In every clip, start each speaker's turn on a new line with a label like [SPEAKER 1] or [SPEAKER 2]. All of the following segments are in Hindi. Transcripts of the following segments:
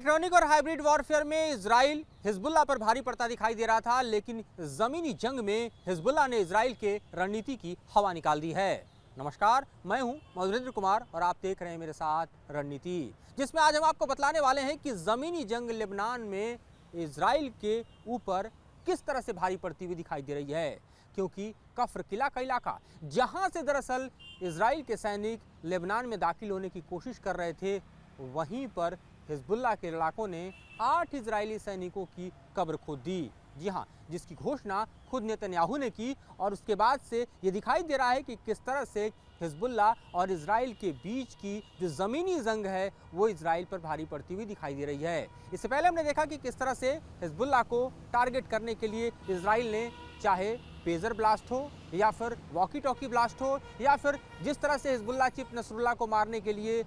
[SPEAKER 1] इलेक्ट्रॉनिक और हाइब्रिड वॉरफेयर में इजराइल हिजबुल्लाह पर भारी पड़ता दिखाई दे रहा था, लेकिन जमीनी जंग में हिजबुल्लाह ने इजराइल के रणनीति की हवा निकाल दी है। नमस्कार, मैं हूं मधुरेंद्र कुमार और आप देख रहे हैं मेरे साथ रणनीति, जिसमें आज हम आपको बतलाने वाले हैं कि जमीनी जंग लेबनान में इजराइल के ऊपर किस तरह से भारी पड़ती हुई दिखाई दे रही है। क्योंकि कफ्र किला का इलाका, जहां से दरअसल इजराइल के सैनिक लेबनान में दाखिल होने की कोशिश कर रहे थे, वहीं पर हिजबुल्लाह के लड़ाकों ने 8 इजरायली सैनिकों की कब्र खोद दी। जी हां, जिसकी घोषणा खुद नेतन्याहू ने की और उसके बाद से ये दिखाई दे रहा है कि किस तरह से हिजबुल्लाह और इजराइल के बीच की जो ज़मीनी जंग है वो इजराइल पर भारी पड़ती हुई दिखाई दे रही है। इससे पहले हमने देखा कि किस तरह से हिजबुल्लाह को टारगेट करने के लिए इजराइल ने चाहे पेजर ब्लास्ट हो या फिर वॉकी टॉकी ब्लास्ट हो या फिर जिस तरह से हिजबुल्लाह चीफ नसरुल्लाह को मारने के लिए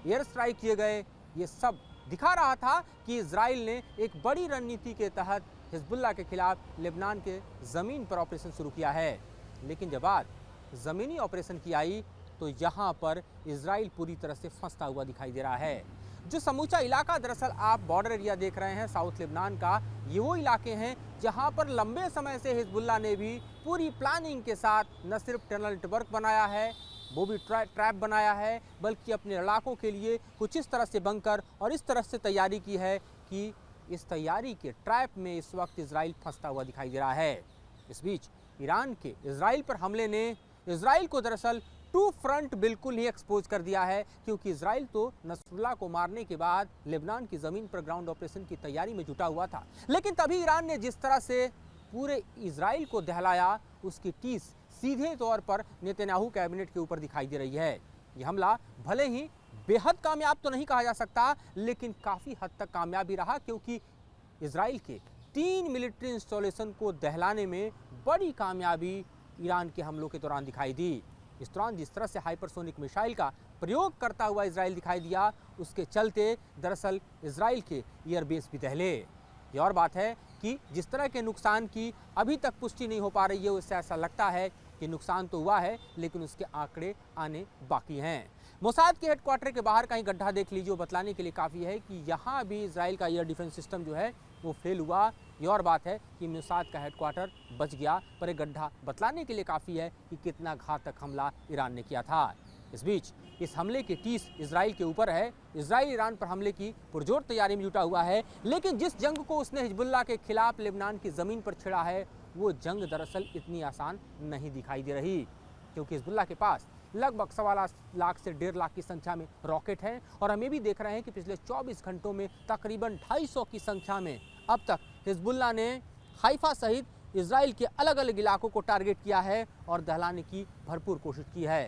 [SPEAKER 1] एयर स्ट्राइक किए गए, ये सब दिखा रहा था कि इजराइल ने एक बड़ी रणनीति के तहत हिजबुल्लाह के खिलाफ लेबनान के ज़मीन पर ऑपरेशन शुरू किया है। लेकिन जब बात ज़मीनी ऑपरेशन की आई तो यहाँ पर इजराइल पूरी तरह से फंसता हुआ दिखाई दे रहा है। जो समूचा इलाका दरअसल आप बॉर्डर एरिया देख रहे हैं साउथ लेबनान का, ये वो इलाके हैं जहाँ पर लंबे समय से हिजबुल्लाह ने भी पूरी प्लानिंग के साथ न सिर्फ टनल नेटवर्क बनाया है, वो भी ट्रैप बनाया है, बल्कि अपने लड़ाकों के लिए कुछ इस तरह से बंकर और इस तरह से तैयारी की है कि इस तैयारी के ट्रैप में इस वक्त इजराइल फंसता हुआ दिखाई दे रहा है। इस बीच ईरान के इजराइल पर हमले ने इजराइल को दरअसल टू फ्रंट बिल्कुल ही एक्सपोज कर दिया है, क्योंकि इजराइल तो नसरुल्लाह को मारने के बाद लेबनान की ज़मीन पर ग्राउंड ऑपरेशन की तैयारी में जुटा हुआ था, लेकिन तभी ईरान ने जिस तरह से पूरे इजराइल को दहलाया, उसकी टीस सीधे तौर पर नेतन्याहू कैबिनेट के ऊपर दिखाई दे रही है। यह हमला भले ही बेहद कामयाब तो नहीं कहा जा सकता, लेकिन काफ़ी हद तक कामयाब भी रहा, क्योंकि इजराइल के 3 मिलिट्री इंस्टॉलेशन को दहलाने में बड़ी कामयाबी ईरान के हमलों के दौरान दिखाई दी। इस दौरान जिस तरह से हाइपरसोनिक मिसाइल का प्रयोग करता हुआ इजराइल दिखाई दिया, उसके चलते दरअसल इजराइल के एयरबेस भी दहले। ये और बात है कि जिस तरह के नुकसान की अभी तक पुष्टि नहीं हो पा रही है, उससे ऐसा लगता है कि नुकसान तो हुआ है, लेकिन उसके आंकड़े आने बाकी हैं। मोसाद के हेडक्वार्टर के बाहर कहीं गड्ढा देख लीजिए, वो बतलाने के लिए काफ़ी है कि यहाँ भी इजराइल का एयर डिफेंस सिस्टम जो है वो फेल हुआ। ये और बात है कि मोसाद का हेडक्वार्टर बच गया, पर एक गड्ढा बतलाने के लिए काफ़ी है कि कितना घातक हमला ईरान ने किया था। इस बीच इस हमले की टीस इजराइल के ऊपर है। इजराइल ईरान पर हमले की पुरजोर तैयारी में जुटा हुआ है, लेकिन जिस जंग को उसने हिजबुल्लाह के खिलाफ लेबनान की ज़मीन पर छिड़ा है, वो जंग दरअसल इतनी आसान नहीं दिखाई दे रही, क्योंकि हिजबुल्लाह के पास लगभग 1.25 लाख से 1.5 लाख की संख्या में रॉकेट हैं। और हम ये भी देख रहे हैं कि पिछले 24 घंटों में तकरीबन 250 की संख्या में अब तक हिजबुल्लाह ने हाइफा सहित इजराइल के अलग अलग इलाकों को टारगेट किया है और दहलाने की भरपूर कोशिश की है।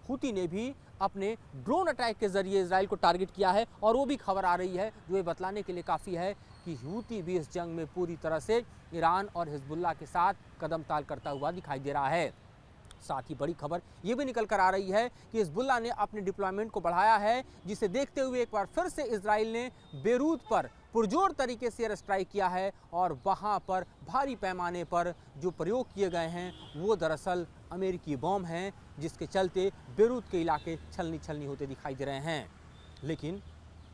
[SPEAKER 1] हूती ने भी अपने ड्रोन अटैक के जरिए इजराइल को टारगेट किया है, और वो भी खबर आ रही है जो ये बतलाने के लिए काफ़ी है कि हूती भी इस जंग में पूरी तरह से ईरान और हिजबुल्लाह के साथ कदम ताल करता हुआ दिखाई दे रहा है। साथ ही बड़ी खबर ये भी निकल कर आ रही है कि हिजबुल्लाह ने अपने डिप्लॉयमेंट को बढ़ाया है, जिसे देखते हुए एक बार फिर से इजराइल ने बेरूत पर पुरजोर तरीके से एयर स्ट्राइक किया है, और वहाँ पर भारी पैमाने पर जो प्रयोग किए गए हैं वो दरअसल अमेरिकी बॉम्ब हैं, जिसके चलते बेरूत के इलाके छलनी छलनी होते दिखाई दे रहे हैं। लेकिन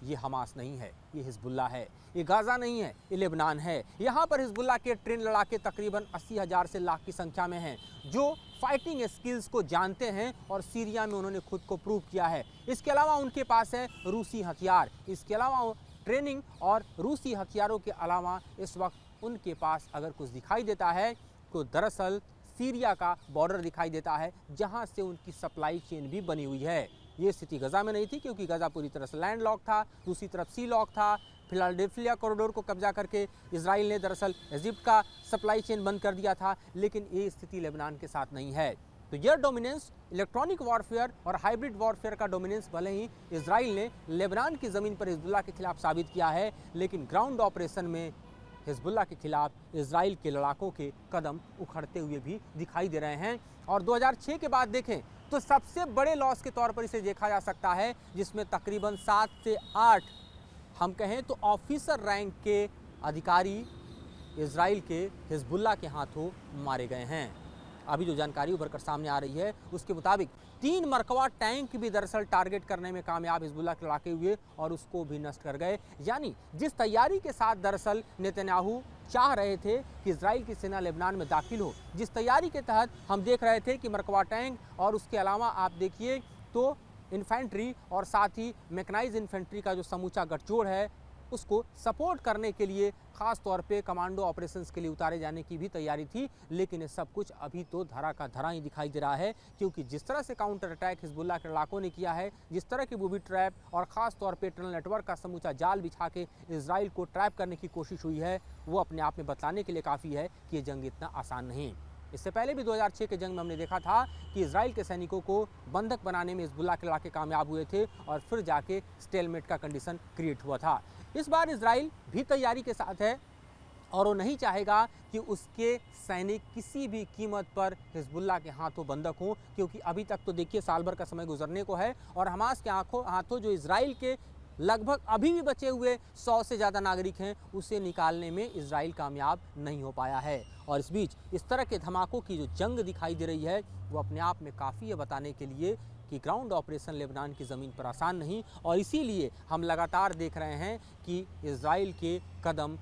[SPEAKER 1] ये हमास नहीं है, ये हिजबुल्लाह है। ये गाज़ा नहीं है, ये लेबनान है। यहाँ पर हिजबुल्लाह के ट्रेन लड़ाके तकरीबन 80,000 से लाख की संख्या में हैं, जो फाइटिंग स्किल्स को जानते हैं और सीरिया में उन्होंने खुद को प्रूव किया है। इसके अलावा उनके पास है रूसी हथियार, इसके अलावा ट्रेनिंग और रूसी हथियारों के अलावा इस वक्त उनके पास अगर कुछ दिखाई देता है तो दरअसल सीरिया का बॉर्डर दिखाई देता है, जहाँ से उनकी सप्लाई चेन भी बनी हुई है। ये स्थिति गजा में नहीं थी, क्योंकि गजा पूरी तरह से लैंड लॉक था, दूसरी तरफ सी लॉक था। फिलाडेल्फिया कॉरिडोर को कब्जा करके इजराइल ने दरअसल इजिप्ट का सप्लाई चेन बंद कर दिया था, लेकिन ये स्थिति लेबनान के साथ नहीं है। तो यह डोमिनेंस, इलेक्ट्रॉनिक वॉरफेयर और हाइब्रिड वॉरफेयर का डोमिनेंस भले ही इजराइल ने लेबनान की ज़मीन पर हिजबुल्लाह के खिलाफ साबित किया है, लेकिन ग्राउंड ऑपरेशन में हिजबुल्लाह के खिलाफ इजराइल के लड़ाकों के कदम उखड़ते हुए भी दिखाई दे रहे हैं। और 2006 के बाद देखें तो सबसे बड़े लॉस के तौर पर इसे देखा जा सकता है, जिसमें तकरीबन 7 से 8 हम कहें तो ऑफिसर रैंक के अधिकारी इजराइल के हिजबुल्लाह के हाथों मारे गए हैं। अभी जो जानकारी उभर कर सामने आ रही है उसके मुताबिक 3 मरकवा टैंक भी दरअसल टारगेट करने में कामयाब हिजबुल्लाह के लड़ाके हुए और उसको भी नष्ट कर गए। यानी जिस तैयारी के साथ दरअसल नेतन्याहू चाह रहे थे कि इजराइल की सेना लेबनान में दाखिल हो, जिस तैयारी के तहत हम देख रहे थे कि मरकवा टैंक और उसके अलावा आप देखिए तो इन्फेंट्री और साथ ही मैकेनाइज्ड इन्फेंट्री का जो समूचा गठजोड़ है उसको सपोर्ट करने के लिए खास तौर पे कमांडो ऑपरेशंस के लिए उतारे जाने की भी तैयारी थी। लेकिन ये सब कुछ अभी तो धरा का धरा ही दिखाई दे रहा है, क्योंकि जिस तरह से काउंटर अटैक हिजबुल्लाह के लड़ाकों ने किया है, जिस तरह की बूबी ट्रैप और ख़ास तौर पे टनल नेटवर्क का समूचा जाल बिछा के इजराइल को ट्रैप करने की कोशिश हुई है, वो अपने आप में बतलाने के लिए काफ़ी है कि ये जंग इतना आसान नहीं। इससे पहले भी 2006 के जंग में हमने देखा था कि इजराइल के सैनिकों को बंधक बनाने में हिजबुल्लाह के लड़ाके कामयाब हुए थे और फिर जाके स्टेलमेट का कंडीशन क्रिएट हुआ था। इस बार इजराइल भी तैयारी के साथ है और वो नहीं चाहेगा कि उसके सैनिक किसी भी कीमत पर हिजबुल्लाह के हाथों बंधक हों, क्योंकि अभी तक तो देखिए साल भर का समय गुजरने को है और हमास के हाथों जो इजराइल के लगभग अभी भी बचे हुए 100 से ज़्यादा नागरिक हैं, उसे निकालने में इजराइल कामयाब नहीं हो पाया है। और इस बीच इस तरह के धमाकों की जो जंग दिखाई दे रही है वो अपने आप में काफ़ी है बताने के लिए कि ग्राउंड ऑपरेशन लेबनान की ज़मीन पर आसान नहीं, और इसीलिए हम लगातार देख रहे हैं कि इजराइल के कदम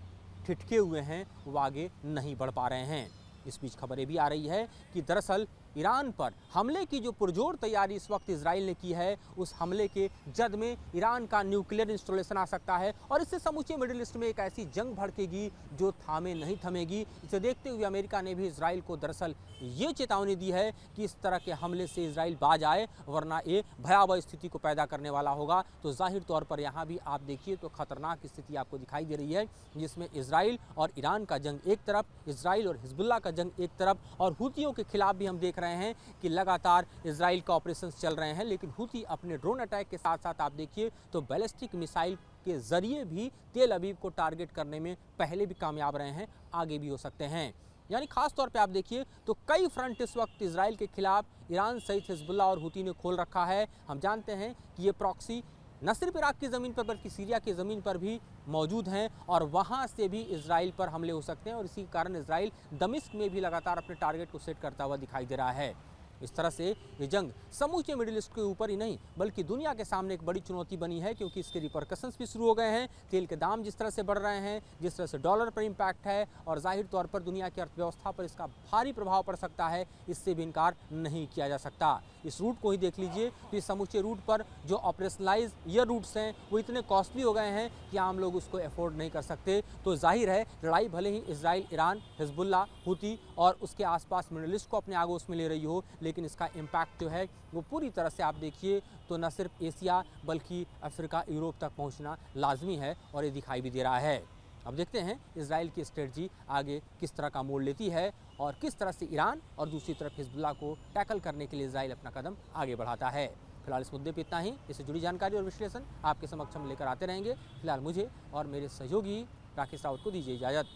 [SPEAKER 1] ठिठके हुए हैं, वो आगे नहीं बढ़ पा रहे हैं। इस बीच खबरें भी आ रही है कि दरअसल ईरान पर हमले की जो पुरजोर तैयारी इस वक्त इजराइल ने की है, उस हमले के जद में ईरान का न्यूक्लियर इंस्टॉलेशन आ सकता है और इससे समूचे मिडिल ईस्ट में एक ऐसी जंग भड़केगी जो थामे नहीं थमेगी। इसे देखते हुए अमेरिका ने भी इजराइल को दरअसल ये चेतावनी दी है कि इस तरह के हमले से इजराइल बाज आए, वरना ये भयावह स्थिति को पैदा करने वाला होगा। तो जाहिर तौर पर यहाँ भी आप देखिए तो खतरनाक स्थिति आपको दिखाई दे रही है, जिसमें इजराइल और ईरान का जंग एक तरफ, इजराइल और हिजबुल्लाह का जंग एक तरफ, और हूतियों के खिलाफ भी हम देख रहे हैं कि लगातार इजराइल का ऑपरेशंस चल रहे हैं। लेकिन हूती अपने ड्रोन अटैक के साथ साथ आप देखिए तो बैलिस्टिक मिसाइल के जरिए भी तेल अवीव को टारगेट करने में पहले भी कामयाब रहे हैं, आगे भी हो सकते हैं। यानी खास तौर पे आप देखिए तो कई फ्रंट इस वक्त इजराइल के खिलाफ ईरान सहित हिजबुल्लाह और हूती ने खोल रखा है। हम जानते हैं कि ये प्रॉक्सी न सिर्फ इराक की ज़मीन पर बल्कि सीरिया की ज़मीन पर भी मौजूद हैं और वहाँ से भी इजराइल पर हमले हो सकते हैं, और इसी कारण इजराइल दमिश्क में भी लगातार अपने टारगेट को सेट करता हुआ दिखाई दे रहा है। इस तरह से ये जंग समूचे मिडिल ईस्ट के ऊपर ही नहीं बल्कि दुनिया के सामने एक बड़ी चुनौती बनी है, क्योंकि इसके रिपरकशंस भी शुरू हो गए हैं। तेल के दाम जिस तरह से बढ़ रहे हैं, जिस तरह से डॉलर पर इम्पैक्ट है, और जाहिर तौर पर दुनिया की अर्थव्यवस्था पर इसका भारी प्रभाव पड़ सकता है, इससे भी इनकार नहीं किया जा सकता। इस रूट को ही देख लीजिए तो इस समूचे रूट पर जो ऑपरेशनलाइज एयर रूट्स हैं वो इतने कॉस्टली हो गए हैं कि आम लोग उसको अफोर्ड नहीं कर सकते। तो जाहिर है लड़ाई भले ही इजराइल, ईरान, हिजबुल्लाह, हूती और उसके आसपास मिडिल ईस्ट को अपने आगोश में ले रही हो, लेकिन इसका इम्पैक्ट जो है वो पूरी तरह से आप देखिए तो न सिर्फ एशिया बल्कि अफ्रीका, यूरोप तक पहुंचना लाजमी है, और ये दिखाई भी दे रहा है। अब देखते हैं इजराइल की स्ट्रेटजी आगे किस तरह का मोड़ लेती है और किस तरह से ईरान और दूसरी तरफ हिजबुल्लाह को टैकल करने के लिए इजराइल अपना कदम आगे बढ़ाता है। फिलहाल इस मुद्दे पर इतना ही। इससे जुड़ी जानकारी और विश्लेषण आपके समक्ष हम लेकर आते रहेंगे। फिलहाल मुझे और मेरे सहयोगी राकेश राउत को दीजिए इजाज़त।